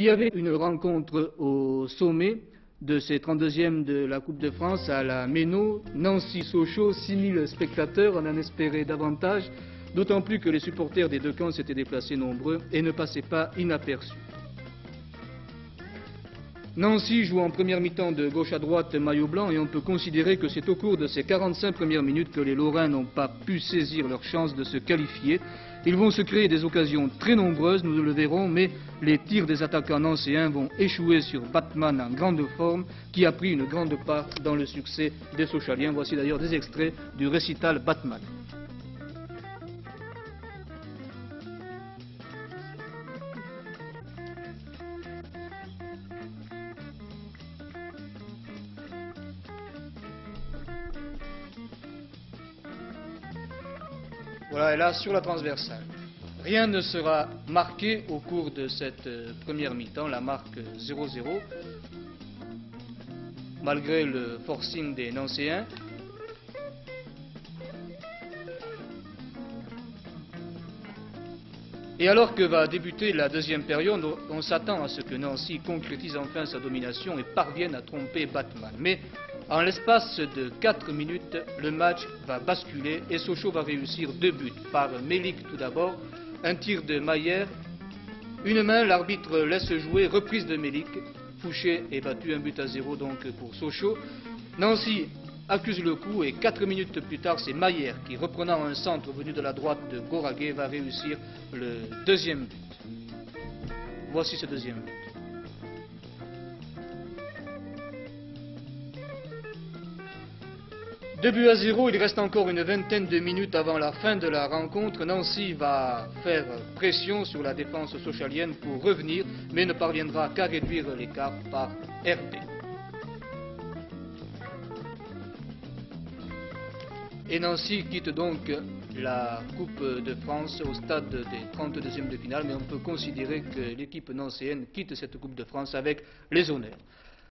Il y avait une rencontre au sommet de ces 32e de la Coupe de France à la Méno, Nancy-Sochaux, 6000 spectateurs, on en espérait davantage, d'autant plus que les supporters des deux camps s'étaient déplacés nombreux et ne passaient pas inaperçus. Nancy joue en première mi-temps de gauche à droite maillot blanc et on peut considérer que c'est au cours de ces 45 premières minutes que les Lorrains n'ont pas pu saisir leur chance de se qualifier. Ils vont se créer des occasions très nombreuses, nous le verrons, mais les tirs des attaquants nancéens vont échouer sur Batman en grande forme, qui a pris une grande part dans le succès des Sochaliens. Voici d'ailleurs des extraits du récital Batman. Voilà, et là, sur la transversale. Rien ne sera marqué au cours de cette première mi-temps, la marque 0-0, malgré le forcing des Nancéens. Et alors que va débuter la deuxième période, on s'attend à ce que Nancy concrétise enfin sa domination et parvienne à tromper Batman. Mais en l'espace de 4 minutes, le match va basculer et Sochaux va réussir 2 buts. Par Melik tout d'abord, un tir de Mayer, une main, l'arbitre laisse jouer, reprise de Melik. Fouché est battu 1-0 donc pour Sochaux. Nancy accuse le coup et 4 minutes plus tard, c'est Mayer qui, reprenant un centre venu de la droite de Goragué, va réussir le deuxième but. Voici ce deuxième but. 2-0, il reste encore une vingtaine de minutes avant la fin de la rencontre. Nancy va faire pression sur la défense sochalienne pour revenir, mais ne parviendra qu'à réduire l'écart par RB. Et Nancy quitte donc la Coupe de France au stade des 32e de finale, mais on peut considérer que l'équipe nancéenne quitte cette Coupe de France avec les honneurs.